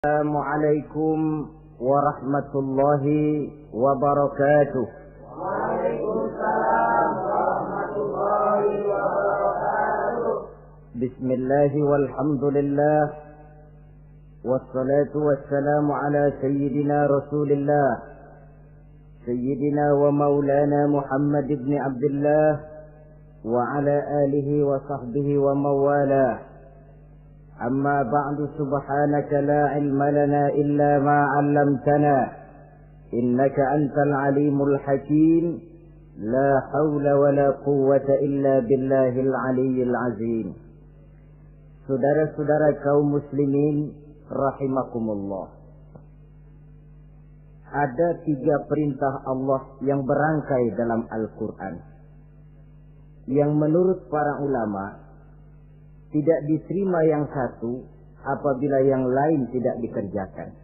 Assalamualaikum warahmatullahi wabarakatuh. Waalaikumsalam warahmatullahi wabarakatuh. Bismillahi walhamdulillah. Wassalatu wassalamu ala sayyidina rasulillah sayyidina wa maulana Muhammad ibn Abdullah wa ala alihi wa sahbihi wa mawalah. أما بعد سبحانك لا علم لنا إلا ما علمتنا إنك أنت العليم الحكيم لا حول ولا قوة إلا بالله العلي العظيم. Saudara-saudara kaum muslimin rahimakumullah. Ada 3 perintah Allah yang berangkai dalam Al-Quran yang menurut para ulama tidak diterima yang satu apabila yang lain tidak dikerjakan.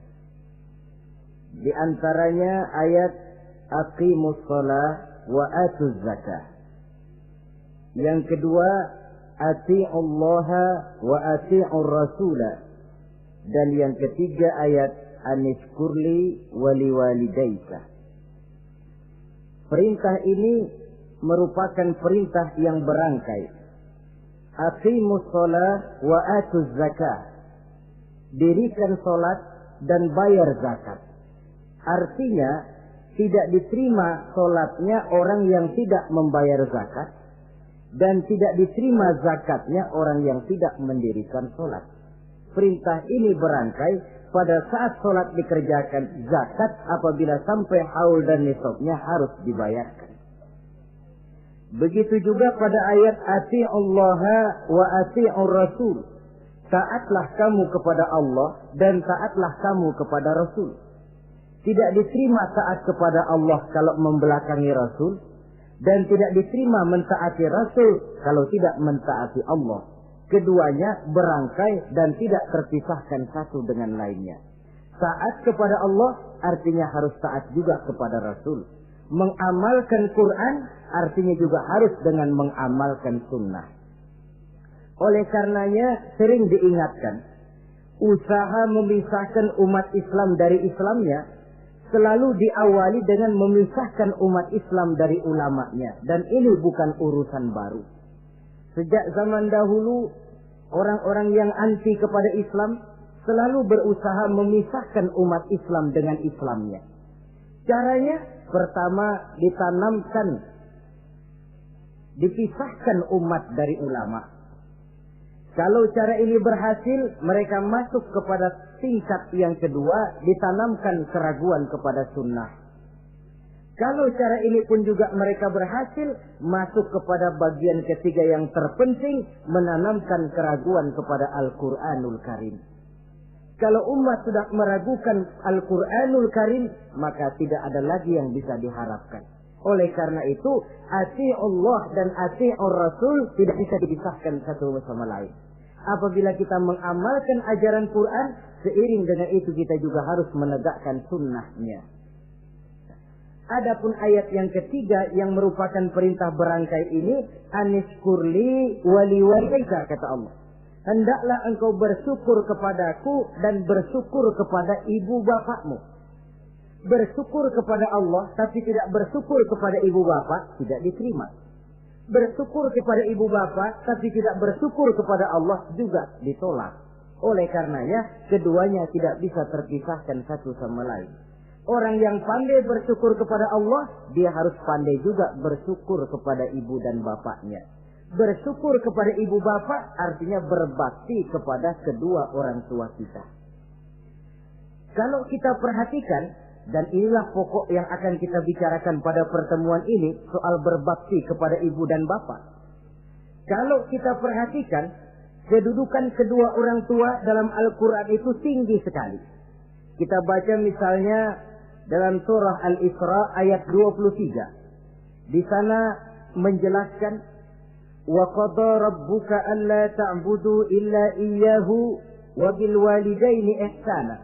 Di antaranya ayat aqimus shalah wa atuz zakah. Yang kedua ati'ullaha wa ati'ur rasulah. Dan yang ketiga ayat anishkurli wali walidaika. Perintah ini merupakan perintah yang berangkai. Aqimus shalah wa atuz zakah. Dirikan salat dan bayar zakat. Artinya tidak diterima salatnya orang yang tidak membayar zakat dan tidak diterima zakatnya orang yang tidak mendirikan salat. Perintah ini berangkai pada saat salat dikerjakan, zakat apabila sampai haul dan nisabnya harus dibayarkan. Begitu juga pada ayat ati'ullaha wa ati'ur rasul. Taatlah kamu kepada Allah dan taatlah kamu kepada Rasul. Tidak diterima taat kepada Allah kalau membelakangi Rasul, dan tidak diterima mentaati Rasul kalau tidak mentaati Allah. Keduanya berangkai dan tidak terpisahkan satu dengan lainnya. Taat kepada Allah artinya harus taat juga kepada Rasul. Mengamalkan Quran artinya juga harus dengan mengamalkan sunnah. Oleh karenanya sering diingatkan, usaha memisahkan umat Islam dari Islamnya selalu diawali dengan memisahkan umat Islam dari ulamanya. Dan ini bukan urusan baru. Sejak zaman dahulu orang-orang yang anti kepada Islam selalu berusaha memisahkan umat Islam dengan Islamnya. Caranya pertama dipisahkan umat dari ulama. Kalau cara ini berhasil, mereka masuk kepada tingkat yang kedua, ditanamkan keraguan kepada sunnah. Kalau cara ini pun juga mereka berhasil, masuk kepada bagian ketiga yang terpenting, menanamkan keraguan kepada Al-Quranul Karim. Kalau umat sudah meragukan Al-Quranul Karim, maka tidak ada lagi yang bisa diharapkan. Oleh karena itu, ati'ullah dan ati'ur rasul tidak bisa dipisahkan satu sama lain. Apabila kita mengamalkan ajaran Quran, seiring dengan itu kita juga harus menegakkan sunnahnya. Adapun ayat yang ketiga yang merupakan perintah berangkai ini, anishkurli wali walidaika, kata Allah. Hendaklah engkau bersyukur kepadaku dan bersyukur kepada ibu bapakmu. Bersyukur kepada Allah tapi tidak bersyukur kepada ibu bapak tidak diterima. Bersyukur kepada ibu bapak tapi tidak bersyukur kepada Allah juga ditolak. Oleh karenanya keduanya tidak bisa terpisahkan satu sama lain. Orang yang pandai bersyukur kepada Allah, dia harus pandai juga bersyukur kepada ibu dan bapaknya. Bersyukur kepada ibu bapak artinya berbakti kepada kedua orang tua kita. Kalau kita perhatikan, dan inilah pokok yang akan kita bicarakan pada pertemuan ini, soal berbakti kepada ibu dan bapak. Kalau kita perhatikan, kedudukan kedua orang tua dalam Al-Quran itu tinggi sekali. Kita baca misalnya dalam surah Al-Isra ayat 23. Di sana menjelaskan, وَقَضَى رَبُّكَ أَلَّا تَعْبُدُوا إِلَّا إِيَّهُ وَبِالْوَالِدَيْنِ إِحْسَانًا.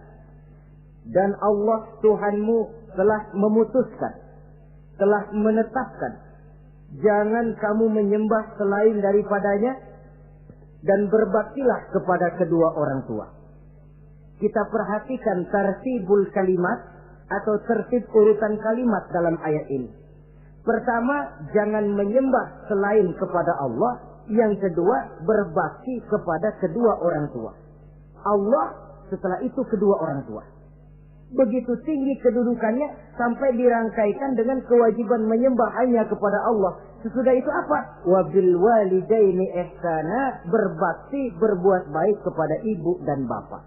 Dan Allah Tuhanmu telah memutuskan, telah menetapkan, jangan kamu menyembah selain daripadanya dan berbaktilah kepada kedua orang tua. kita perhatikan tartibul kalimat atau tertib urutan kalimat dalam ayat ini. Pertama, jangan menyembah selain kepada Allah. Yang kedua, berbakti kepada kedua orang tua. Allah, setelah itu kedua orang tua. Begitu tinggi kedudukannya sampai dirangkaikan dengan kewajiban menyembah hanya kepada Allah. Sesudah itu apa? Wabil walidaini ihsana, berbakti, berbuat baik kepada ibu dan bapak.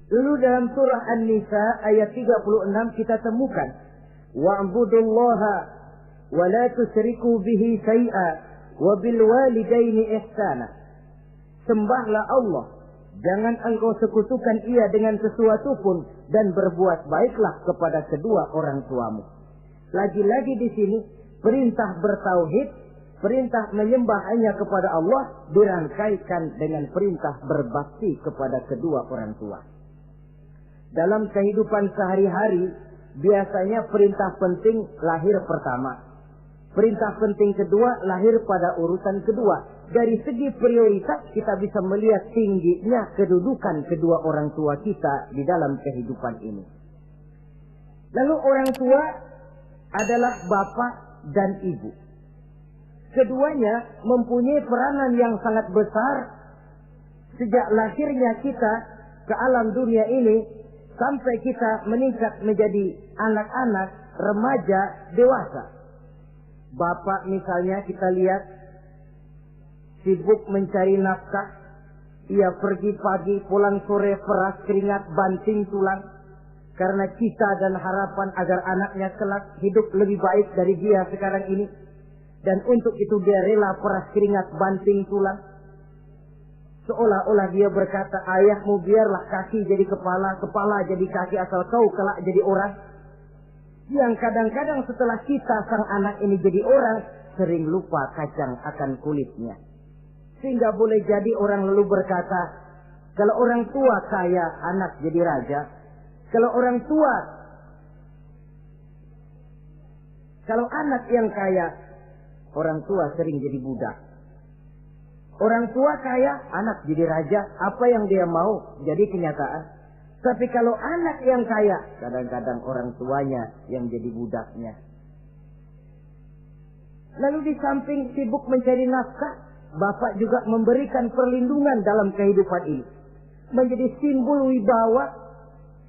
Lalu dalam surah An-Nisa ayat 36 kita temukan wa'budullaha wa la tusyriku bihi syai'a wabil walidaini ihsana. Sembahlah Allah, jangan engkau sekutukan ia dengan sesuatu pun, dan berbuat baiklah kepada kedua orang tuamu. Lagi-lagi di sini perintah bertauhid, perintah menyembah hanya kepada Allah dirangkaikan dengan perintah berbakti kepada kedua orang tua. Dalam kehidupan sehari-hari biasanya perintah penting lahir pertama, perintah penting kedua lahir pada urutan kedua. Dari segi prioritas kita bisa melihat tingginya kedudukan kedua orang tua kita di dalam kehidupan ini. Lalu orang tua adalah bapak dan ibu. Keduanya mempunyai peranan yang sangat besar sejak lahirnya kita ke alam dunia ini sampai kita meningkat menjadi anak-anak, remaja, dewasa. Bapak misalnya kita lihat sibuk mencari nafkah. Ia pergi pagi, pulang sore, peras keringat, banting tulang. Karena cita dan harapan agar anaknya kelak hidup lebih baik dari dia sekarang ini. Dan untuk itu dia rela peras keringat, banting tulang. Seolah-olah dia berkata, ayahmu biarlah kaki jadi kepala, kepala jadi kaki, asal kau kelak jadi orang. Yang kadang-kadang setelah kita sang anak ini jadi orang, sering lupa kacang akan kulitnya. Sehingga boleh jadi orang lalu berkata, kalau orang tua kaya, anak jadi raja. Kalau anak yang kaya, orang tua sering jadi budak. Orang tua kaya, anak jadi raja. Apa yang dia mau jadi kenyataan. Tapi kalau anak yang kaya, kadang-kadang orang tuanya yang jadi budaknya. Lalu di samping sibuk mencari nafkah, bapak juga memberikan perlindungan dalam kehidupan ini. Menjadi simbol wibawa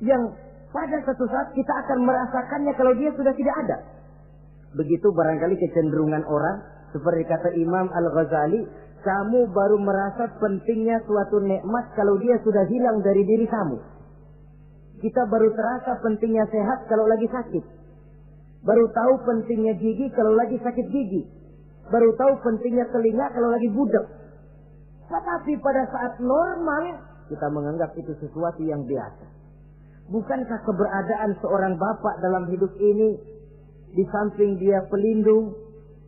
yang pada satu saat kita akan merasakannya kalau dia sudah tidak ada. Begitu barangkali kecenderungan orang, seperti kata Imam Al-Ghazali, kamu baru merasa pentingnya suatu nikmat kalau dia sudah hilang dari diri kamu. Kita baru terasa pentingnya sehat kalau lagi sakit. Baru tahu pentingnya gigi kalau lagi sakit gigi. Baru tahu pentingnya telinga kalau lagi budak. Tetapi pada saat normal, kita menganggap itu sesuatu yang biasa. Bukankah keberadaan seorang bapak dalam hidup ini, di samping dia pelindung,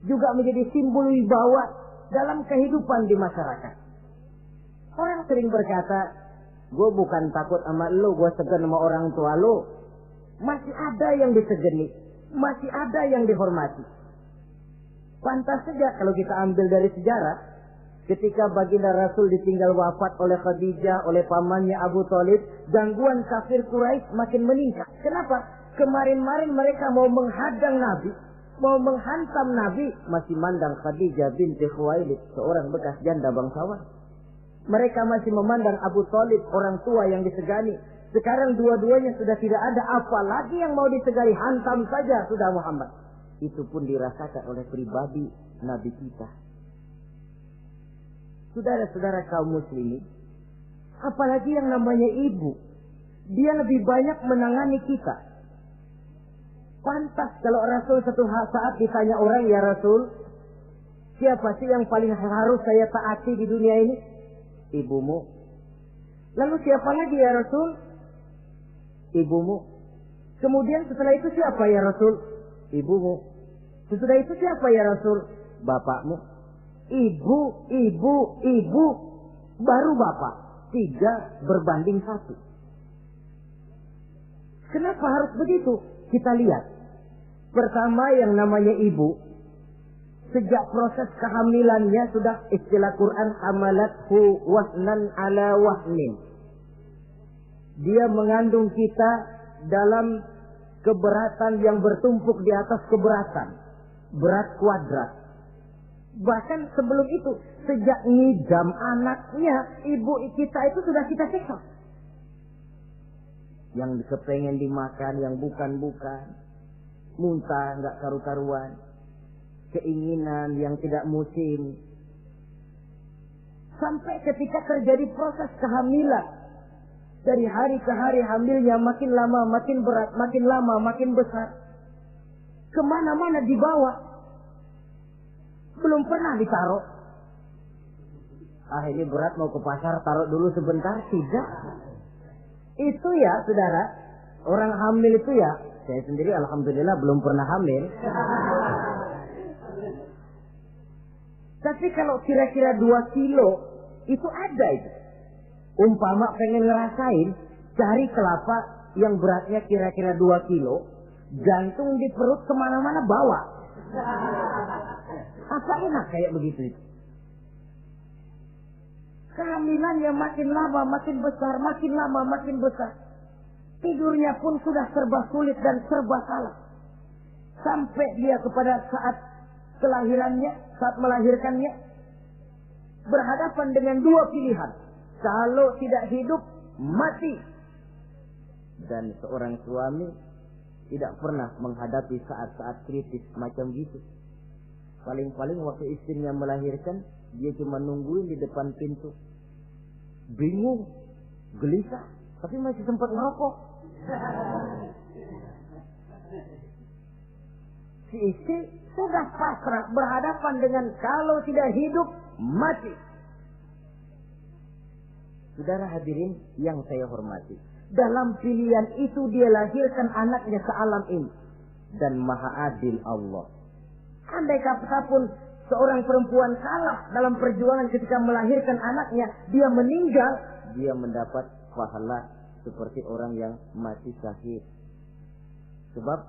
juga menjadi simbol wibawa dalam kehidupan di masyarakat? Orang sering berkata, gue bukan takut sama lo, gue segan sama orang tua lo. Masih ada yang disegani, masih ada yang dihormati. Pantas saja kalau kita ambil dari sejarah, ketika baginda Rasul ditinggal wafat oleh Khadijah, oleh pamannya Abu Thalib, gangguan kafir Quraisy makin meningkat. Kenapa? Kemarin-marin mereka mau menghadang Nabi, mau menghantam Nabi, masih mandang Khadijah binti Khuwailid, seorang bekas janda bangsawan. Mereka masih memandang Abu Thalib, orang tua yang disegani. Sekarang dua-duanya sudah tidak ada, apalagi yang mau disegani, hantam saja sudah Muhammad. Itu pun dirasakan oleh pribadi Nabi kita. Saudara-saudara kaum muslimin, apalagi yang namanya ibu, dia lebih banyak menangani kita. Pantas kalau Rasul satu saat ditanya orang, ya Rasul, siapa sih yang paling harus saya taati di dunia ini? Ibumu. Lalu siapa lagi ya Rasul? Ibumu. Kemudian setelah itu siapa ya Rasul? Ibumu. Sesudah itu siapa ya Rasul? Bapakmu. Ibu, baru bapak. 3 berbanding 1. Kenapa harus begitu? Kita lihat. Pertama yang namanya ibu, sejak proses kehamilannya sudah istilah Quran hamalathu wahnan ala wahnin. Dia mengandung kita dalam keberatan yang bertumpuk di atas keberatan. Berat kuadrat. Bahkan sebelum itu, sejak ngidam anaknya, ibu kita itu sudah kita siksa. Yang kepengen dimakan, yang bukan-bukan. Muntah, nggak karu-karuan. Keinginan yang tidak musim. Sampai ketika terjadi proses kehamilan. Dari hari ke hari hamilnya makin lama, makin berat, makin lama, makin besar. Kemana-mana dibawa. Belum pernah ditaruh. Ini berat mau ke pasar, taruh dulu sebentar. Tidak. Itu ya saudara, orang hamil itu ya, saya sendiri alhamdulillah belum pernah hamil. Tapi kalau kira-kira 2 kilo, itu ada itu. Umpama pengen ngerasain, cari kelapa yang beratnya kira-kira 2 kilo, jantung di perut kemana-mana bawa. Apa enak kayak begitu itu? Kehamilannya makin lama makin besar, makin lama makin besar. Tidurnya pun sudah serba sulit dan serba salah. Sampai dia kepada saat kelahirannya, saat melahirkannya, berhadapan dengan 2 pilihan. Kalau tidak hidup, mati. Dan seorang suami tidak pernah menghadapi saat-saat kritis macam gitu. Paling-paling waktu istrinya melahirkan, dia cuma nungguin di depan pintu. Bingung, gelisah, tapi masih sempat ngerokok. Si istri sudah pasrah berhadapan dengan kalau tidak hidup, mati. Saudara hadirin yang saya hormati, dalam pilihan itu dia lahirkan anaknya ke alam ini. Dan maha adil Allah. Andai kata pun seorang perempuan kalah dalam perjuangan ketika melahirkan anaknya, dia meninggal, dia mendapat pahala seperti orang yang mati syahid. Sebab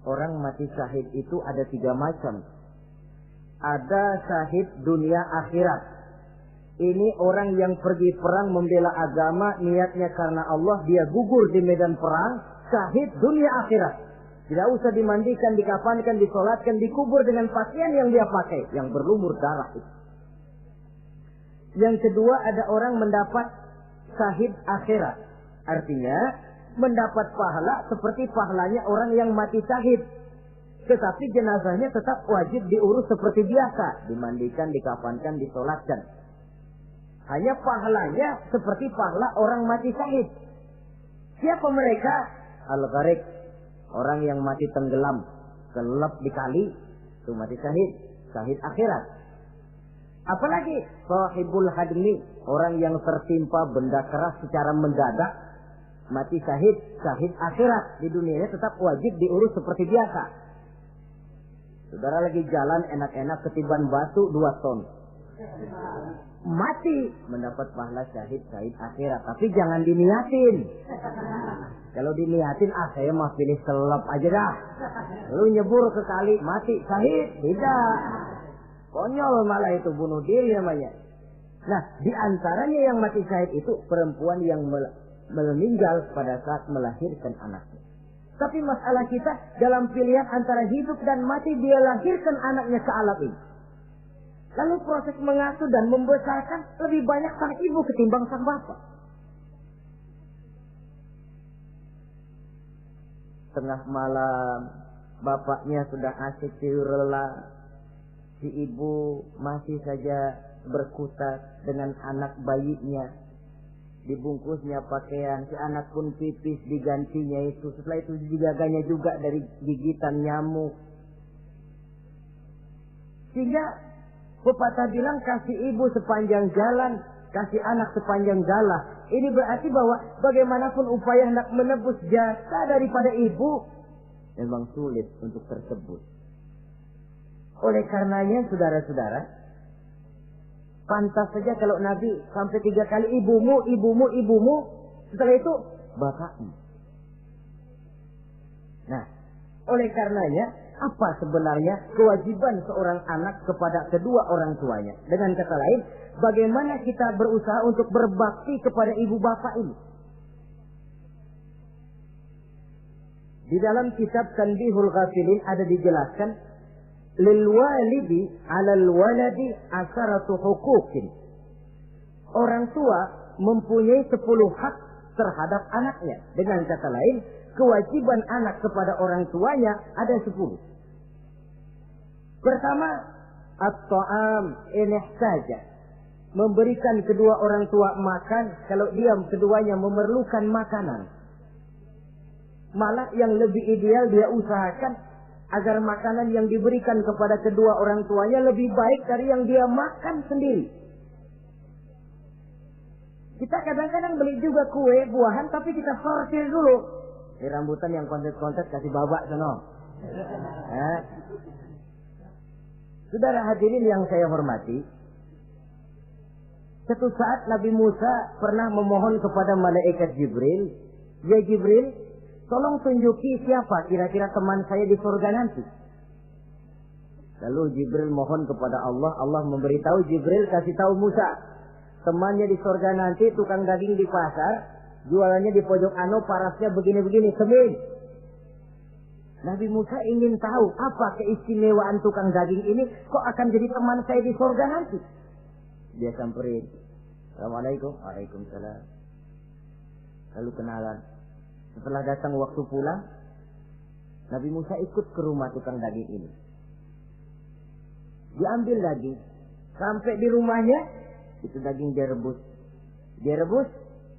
orang mati syahid itu ada 3 macam. Ada syahid dunia akhirat. Ini orang yang pergi perang membela agama, niatnya karena Allah, dia gugur di medan perang, syahid dunia akhirat. Tidak usah dimandikan, dikafankan, disolatkan, dikubur dengan pakaian yang dia pakai, yang berlumur darah itu. Yang kedua, ada orang mendapat syahid akhirat. Artinya, mendapat pahala seperti pahalanya orang yang mati syahid. Tetapi jenazahnya tetap wajib diurus seperti biasa. Dimandikan, dikafankan, disolatkan. Hanya pahalanya seperti pahala orang mati syahid. Siapa mereka? Al-Gharik. Orang yang mati tenggelam, kelelep di kali, itu mati syahid, syahid akhirat. Apalagi sahibul hadmi, orang yang tertimpa benda keras secara mendadak, mati syahid, syahid akhirat. Di dunianya tetap wajib diurus seperti biasa. Saudara lagi jalan enak-enak ketiban batu 2 ton. Mati, mendapat pahala syahid, syahid akhirat. Tapi jangan diniatin. Kalau diniatin, saya mah pilih selep aja dah. Lu nyebur ke kali, mati, syahid. Tidak. Konyol malah itu, bunuh diri namanya. Nah, di antaranya yang mati syahid itu perempuan yang meninggal pada saat melahirkan anaknya. Tapi masalah kita dalam pilihan antara hidup dan mati, dia lahirkan anaknya ke alam ini. Lalu proses mengasuh dan membesarkan lebih banyak sang ibu ketimbang sang bapak. Tengah malam, bapaknya sudah asik tidur lelap. Si ibu masih saja berkutat dengan anak bayinya. Dibungkusnya pakaian, si anak pun pipis digantinya itu. Setelah itu dijaganya juga dari gigitan nyamuk. Sehingga pepatah bilang kasih ibu sepanjang jalan, kasih anak sepanjang galah. Ini berarti bahwa bagaimanapun upaya hendak menebus jasa daripada ibu, memang sulit untuk tersebut. Oleh karenanya saudara-saudara, pantas saja kalau Nabi sampai 3 kali ibumu, ibumu, ibumu, setelah itu bapakmu. Nah, oleh karenanya apa sebenarnya kewajiban seorang anak kepada kedua orang tuanya? Dengan kata lain, bagaimana kita berusaha untuk berbakti kepada ibu bapak ini? Di dalam kitab Tanbihul Ghafilin ada dijelaskan, lil walidi 'alal waladi asharatu huquqin. Orang tua mempunyai 10 hak terhadap anaknya. Dengan kata lain, kewajiban anak kepada orang tuanya ada 10. Pertama, at-ta'am in ihtaja. Memberikan kedua orang tua makan kalau dia keduanya memerlukan makanan. Malah yang lebih ideal dia usahakan agar makanan yang diberikan kepada kedua orang tuanya lebih baik dari yang dia makan sendiri. Kita kadang-kadang beli juga kue, buahan, tapi kita sortir dulu. Di rambutan yang kontes-kontes kasih babak sana. Saudara hadirin yang saya hormati, suatu saat Nabi Musa pernah memohon kepada malaikat Jibril, "Ya Jibril, tolong tunjuki siapa kira-kira teman saya di surga nanti." Lalu Jibril mohon kepada Allah, Allah memberitahu Jibril kasih tahu Musa, temannya di surga nanti tukang daging di pasar, jualannya di pojok parasnya begini-begini, semin. Nabi Musa ingin tahu apa keistimewaan tukang daging ini, kok akan jadi teman saya di surga nanti. Dia samperin, "Assalamualaikum." "Waalaikumsalam." Lalu kenalan. Setelah datang waktu pulang, Nabi Musa ikut ke rumah tukang daging ini. Diambil daging. Sampai di rumahnya, itu daging dia rebus. Dia rebus,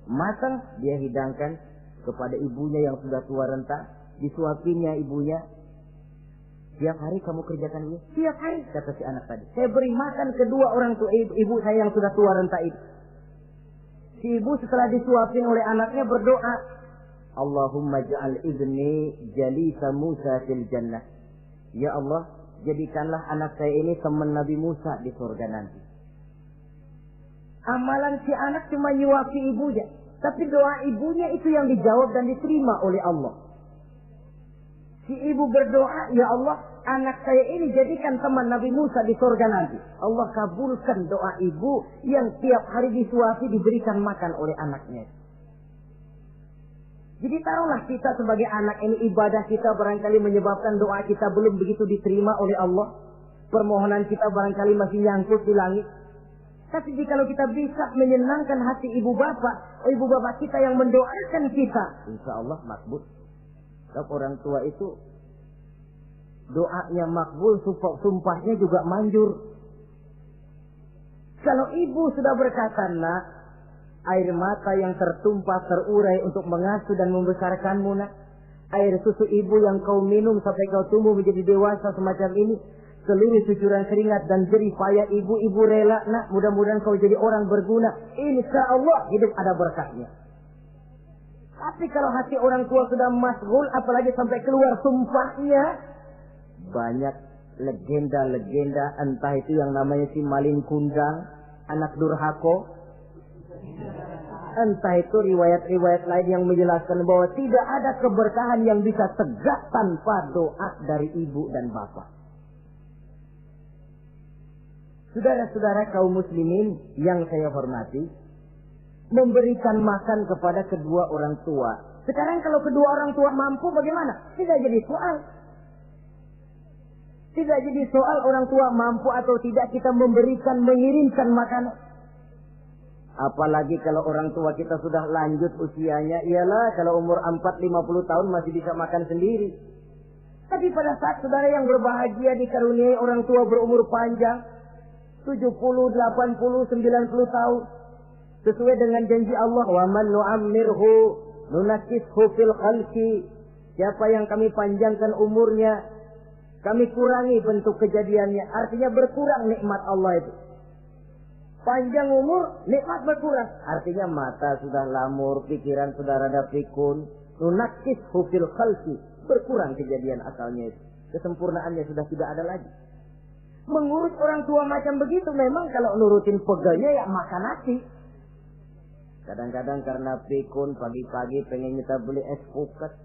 matang, dia hidangkan kepada ibunya yang sudah tua renta. Disuapinya ibunya. "Tiap hari kamu kerjakan ini?" "Tiap hari," kata si anak tadi. "Saya beri makan kedua orang tua ibu saya yang sudah tua renta itu." Si ibu setelah disuapin oleh anaknya berdoa, "Allahumma ja'al ibni jalisa Musa fil jannah." Ya Allah, jadikanlah anak saya ini teman Nabi Musa di surga nanti. Amalan si anak cuma nyuapi ibunya, tapi doa ibunya itu yang dijawab dan diterima oleh Allah. Si ibu berdoa, "Ya Allah, anak saya ini jadikan teman Nabi Musa di surga nanti." Allah kabulkan doa ibu yang tiap hari disuapi diberikan makan oleh anaknya. Jadi taruhlah kita sebagai anak ini, ibadah kita barangkali menyebabkan doa kita belum begitu diterima oleh Allah. Permohonan kita barangkali masih nyangkut di langit. Tapi jikalau kita bisa menyenangkan hati ibu bapak kita yang mendoakan kita, insya Allah makbul. Sebab orang tua itu doanya makbul, sumpahnya juga manjur. Kalau ibu sudah berkata, "Nak, air mata yang tertumpah terurai untuk mengasuh dan membesarkanmu, nak. Air susu ibu yang kau minum sampai kau tumbuh menjadi dewasa semacam ini, seluruh cucuran keringat dan jerih payah ibu rela, nak. Mudah-mudahan kau jadi orang berguna. Insya Allah hidup ada berkahnya." Tapi kalau hati orang tua sudah masghul, apalagi sampai keluar sumpahnya, banyak legenda-legenda, entah itu yang namanya si Malin Kundang, anak durhako, entah itu riwayat-riwayat lain yang menjelaskan bahwa tidak ada keberkahan yang bisa tegak tanpa doa dari ibu dan bapak. Saudara-saudara kaum muslimin yang saya hormati, memberikan makan kepada kedua orang tua. Sekarang kalau kedua orang tua mampu bagaimana? Tidak jadi soal. Tidak jadi soal orang tua mampu atau tidak kita memberikan, mengirimkan makanan. Apalagi kalau orang tua kita sudah lanjut usianya. Iyalah kalau umur 40-50 tahun masih bisa makan sendiri. Tapi pada saat saudara yang berbahagia dikaruniai orang tua berumur panjang, 70, 80, 90 tahun. Sesuai dengan janji Allah, "Wa man nu'ammirhu nunakkishu fil khalqi." Siapa yang kami panjangkan umurnya, kami kurangi bentuk kejadiannya. Artinya berkurang nikmat Allah itu. Panjang umur, nikmat berkurang. Artinya mata sudah lamur, pikiran sudah rada pikun. Nunakkishu fil khalqi. Berkurang kejadian asalnya itu. Kesempurnaannya sudah tidak ada lagi. Mengurus orang tua macam begitu memang kalau nurutin pegelnya ya makan nasi. Kadang-kadang karena pikun pagi-pagi pengen kita beli es puket.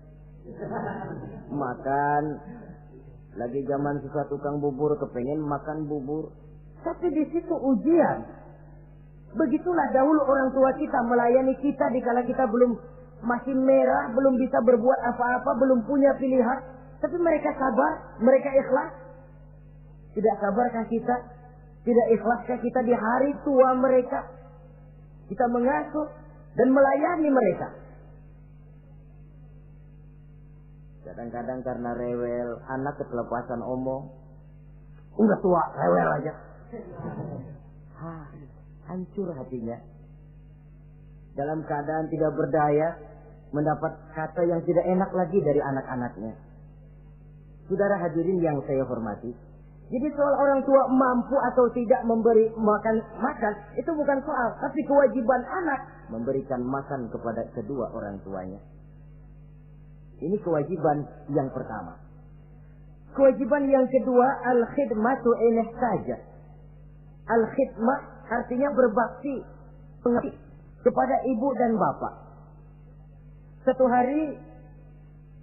Makan. Lagi zaman susah tukang bubur kepengen makan bubur. Tapi di situ ujian. Begitulah dahulu orang tua kita melayani kita dikala kita belum masih merah, belum bisa berbuat apa-apa, belum punya pilihan. Tapi mereka sabar, mereka ikhlas. Tidak sabarkah kita? Tidak ikhlaskah kita di hari tua mereka? Kita mengasuh dan melayani mereka. Kadang-kadang karena rewel, anak ketelepasan omong. Udah tua, rewel aja. Hancur hatinya. Dalam keadaan tidak berdaya, mendapat kata yang tidak enak lagi dari anak-anaknya. Saudara hadirin yang saya hormati, jadi soal orang tua mampu atau tidak memberi makan, itu bukan soal, tapi kewajiban anak memberikan makan kepada kedua orang tuanya. Ini kewajiban yang pertama. Kewajiban yang kedua, al-khidmatu in ihtaja. Al-khidmah artinya berbakti kepada ibu dan bapak. Satu hari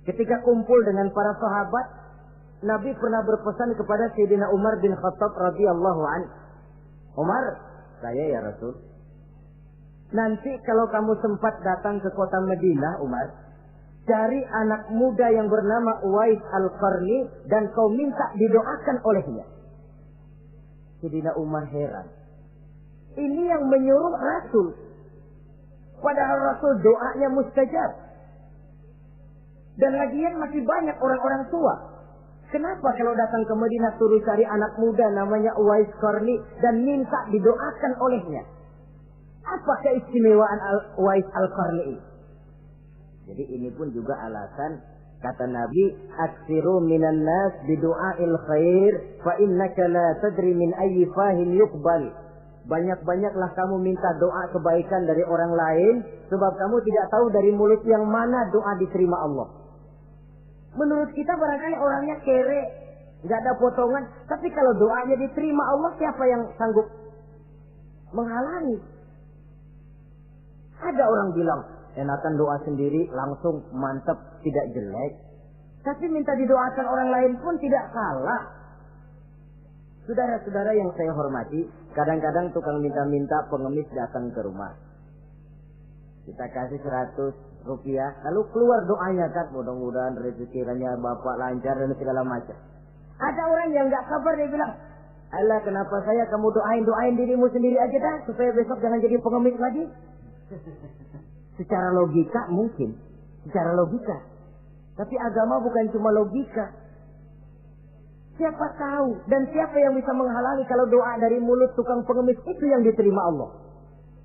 ketika kumpul dengan para sahabat, Nabi pernah berpesan kepada Sayyidina Umar bin Khattab radhiyallahu anhu. Umar, saya ya Rasul. Nanti kalau kamu sempat datang ke kota Madinah, Umar, cari anak muda yang bernama Uwais Al-Qarni dan kau minta didoakan olehnya. Sayyidina Umar heran. Ini yang menyuruh Rasul. Padahal Rasul doanya mustajab. Dan lagian masih banyak orang-orang tua. Kenapa kalau datang ke Madinah suruh cari anak muda namanya Uwais Qarni dan minta didoakan olehnya? Apa keistimewaan Uwais Al-Qarni ini? Jadi ini pun juga alasan kata Nabi, aksiru minan nas bidu'ail khair fa innaka la tadri min ayyi fahin yuqbal. Banyak-banyaklah kamu minta doa kebaikan dari orang lain, sebab kamu tidak tahu dari mulut yang mana doa diterima Allah. Menurut kita barangkali orangnya kere, nggak ada potongan, tapi kalau doanya diterima Allah, siapa yang sanggup menghalangi? Ada orang bilang, enakan doa sendiri langsung mantap, tidak jelek. Tapi minta didoakan orang lain pun tidak salah. Saudara-saudara yang saya hormati, kadang-kadang tukang minta-minta pengemis datang ke rumah. Kita kasih 100 rupiah, lalu keluar doanya kan, mudah-mudahan rezekinya bapak lancar dan segala macam. Ada orang yang nggak sabar, dia bilang, Allah kenapa saya kamu doain dirimu sendiri aja dah, supaya besok jangan jadi pengemis lagi. Secara logika mungkin, secara logika. Tapi agama bukan cuma logika. Siapa tahu dan siapa yang bisa menghalangi kalau doa dari mulut tukang pengemis itu yang diterima Allah?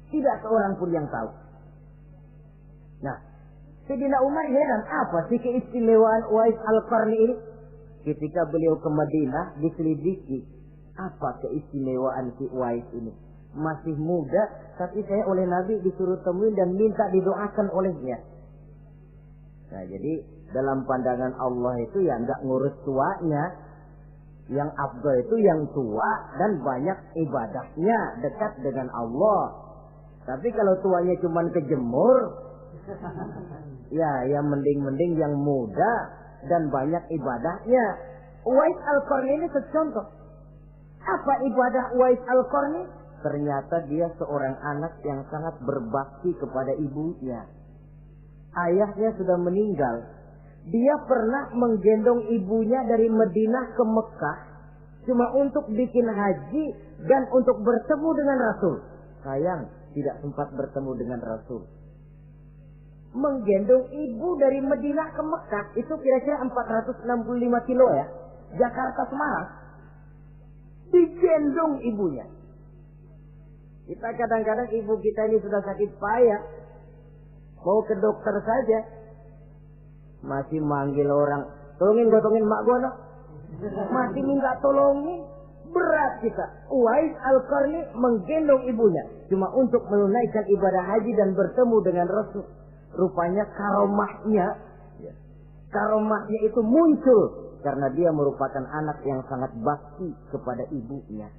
Tidak seorang pun yang tahu. Nah, Sayyidina Umar heran, apa sih keistimewaan Uwais Al-Qarni ini? Ketika beliau ke Madinah diselidiki, apa keistimewaan si Uwais ini? Masih muda, tapi saya oleh Nabi disuruh temuin dan minta didoakan olehnya. Nah, jadi dalam pandangan Allah itu ya nggak ngurus tuanya. Yang afdal itu yang tua dan banyak ibadahnya, dekat dengan Allah. Tapi kalau tuanya cuma kejemur, ya yang mending-mending yang muda dan banyak ibadahnya. Uwais Al-Qarni ini contoh. Apa ibadah Uwais Al-Qarni? Ternyata dia seorang anak yang sangat berbakti kepada ibunya. Ayahnya sudah meninggal. Dia pernah menggendong ibunya dari Madinah ke Mekah cuma untuk bikin haji dan untuk bertemu dengan Rasul. Sayang, tidak sempat bertemu dengan Rasul. Menggendong ibu dari Madinah ke Mekah itu kira-kira 465 kilo ya. Jakarta Semarang. Digendong ibunya. Kita kadang-kadang ibu kita ini sudah sakit payah. Mau ke dokter saja. Masih manggil orang, tolongin gotongin mak gono. Masih minta tolongin. Berat kita. Uwais Al-Qarni menggendong ibunya cuma untuk menunaikan ibadah haji dan bertemu dengan Rasul. Rupanya karomahnya itu muncul karena dia merupakan anak yang sangat bakti kepada ibunya.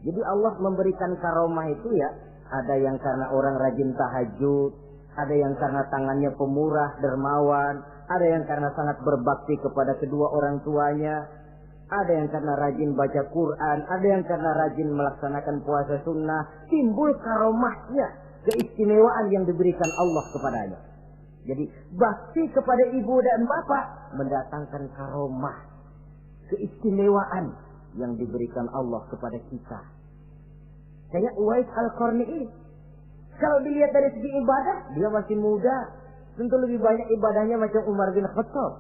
Jadi Allah memberikan karomah itu ya, ada yang karena orang rajin tahajud, ada yang karena tangannya pemurah, dermawan, ada yang karena sangat berbakti kepada kedua orang tuanya, ada yang karena rajin baca Quran, ada yang karena rajin melaksanakan puasa sunnah. Timbul karomahnya, keistimewaan yang diberikan Allah kepadanya. Jadi bakti kepada ibu dan bapak mendatangkan karomah, keistimewaan yang diberikan Allah kepada kita. Kayak Uwais Al-Qarni ini. Kalau dilihat dari segi ibadah, dia masih muda. Tentu lebih banyak ibadahnya macam Umar bin Khattab.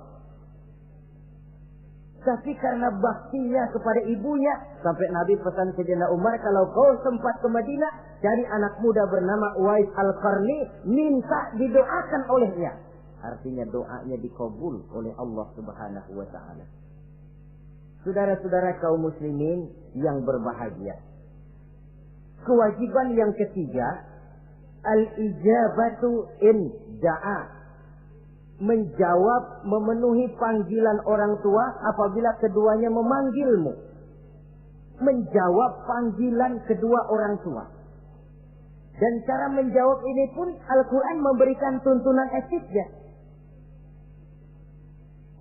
Tapi karena baktinya kepada ibunya, sampai Nabi pesan Sayyidina Umar, kalau kau sempat ke Madinah, cari anak muda bernama Uwais Al-Qarni, minta didoakan olehnya. Artinya doanya dikabul oleh Allah Subhanahu wa Ta'ala. Saudara-saudara kaum muslimin yang berbahagia. Kewajiban yang ketiga, al-ijabatu in da'a. Menjawab, memenuhi panggilan orang tua apabila keduanya memanggilmu. Menjawab panggilan kedua orang tua. Dan cara menjawab ini pun Al-Quran memberikan tuntunan etiknya.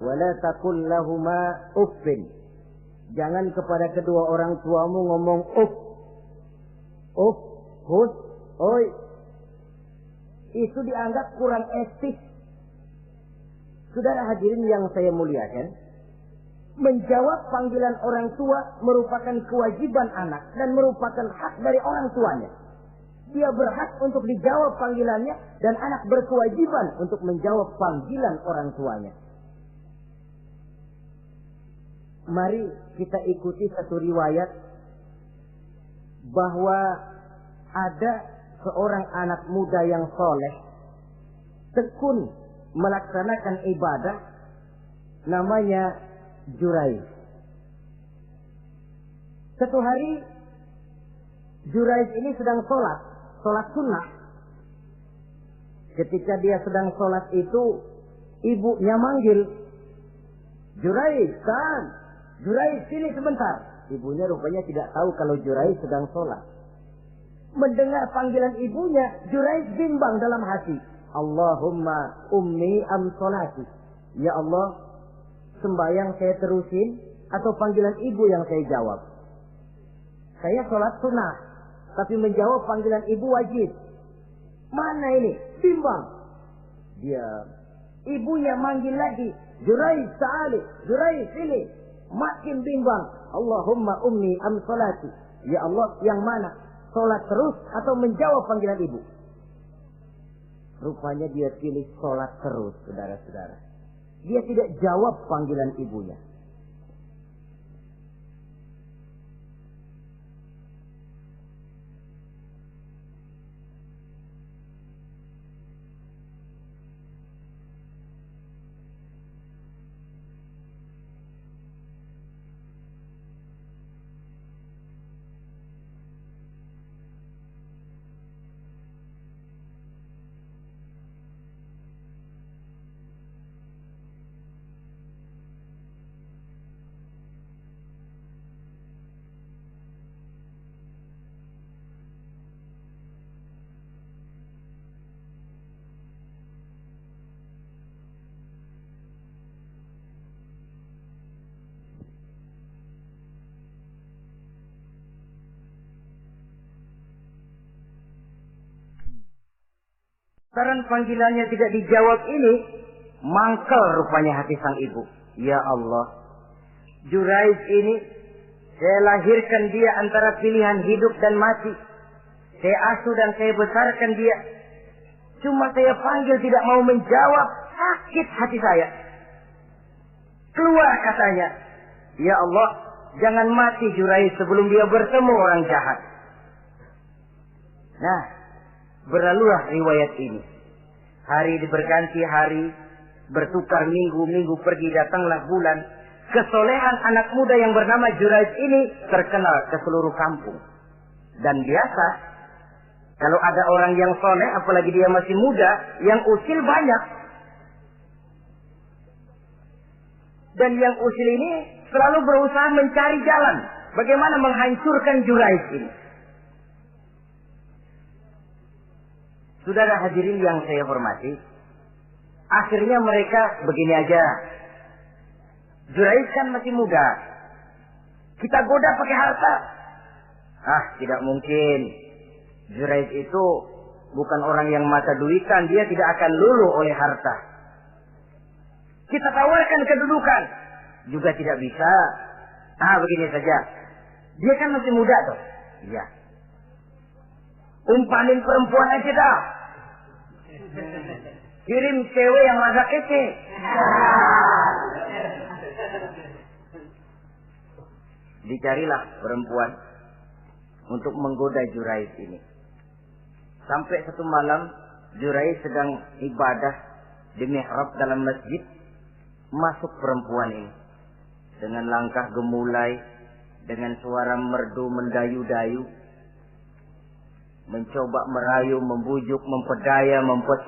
Wala taqul lahuma uffin. Jangan kepada kedua orang tuamu ngomong uff. Uff, hus, oi. Itu dianggap kurang etis. Saudara hadirin yang saya muliakan, menjawab panggilan orang tua merupakan kewajiban anak dan merupakan hak dari orang tuanya. Dia berhak untuk dijawab panggilannya dan anak berkewajiban untuk menjawab panggilan orang tuanya. Mari kita ikuti satu riwayat bahwa ada seorang anak muda yang soleh, tekun melaksanakan ibadah, namanya Jurayj. Satu hari Jurayj ini sedang sholat sunnah. Ketika dia sedang sholat itu, ibunya manggil, Jurayj, kan? Jurayj, sini sebentar. Ibunya rupanya tidak tahu kalau Jurayj sedang sholat. Mendengar panggilan ibunya, Jurayj bimbang dalam hati. Allahumma ummi am sholati. Ya Allah, sembahyang saya terusin atau panggilan ibu yang saya jawab? Saya sholat sunnah, tapi menjawab panggilan ibu wajib. Mana ini? Bimbang. Dia, ibunya manggil lagi, Jurayj ta'ali, Jurayj sini. Makin bimbang. Allahumma ummi am sholati. Ya Allah, yang mana? Sholat terus atau menjawab panggilan ibu? Rupanya dia pilih sholat terus, saudara-saudara. Dia tidak jawab panggilan ibunya. Karena panggilannya tidak dijawab ini, mangkel rupanya hati sang ibu. Ya Allah, Jurayj ini, saya lahirkan dia antara pilihan hidup dan mati. Saya asuh dan saya besarkan dia. Cuma saya panggil tidak mau menjawab, sakit hati saya. Keluar katanya, ya Allah, jangan mati Jurayj sebelum dia bertemu orang jahat. Nah, berlalulah riwayat ini. Hari berganti hari, bertukar minggu pergi, datanglah bulan. Kesolehan anak muda yang bernama Jurayj ini terkenal ke seluruh kampung. Dan biasa, kalau ada orang yang soleh, apalagi dia masih muda, yang usil banyak. Dan yang usil ini selalu berusaha mencari jalan bagaimana menghancurkan Jurayj ini. Saudara hadirin yang saya hormati, akhirnya mereka begini aja. Jurayj kan masih muda, kita goda pakai harta. Ah, tidak mungkin. Jurayj itu bukan orang yang mata duitan, dia tidak akan luluh oleh harta. Kita tawarkan kedudukan, juga tidak bisa. Begini saja. Dia kan masih muda tuh. Iya. Umpanin perempuan aja dah. Kirim cewek yang agak kece. Dicarilah perempuan untuk menggoda Juraid ini. Sampai satu malam Juraid sedang ibadah di mihrab dalam masjid. Masuk perempuan ini dengan langkah gemulai, dengan suara merdu mendayu-dayu, mencoba merayu, membujuk, memperdaya,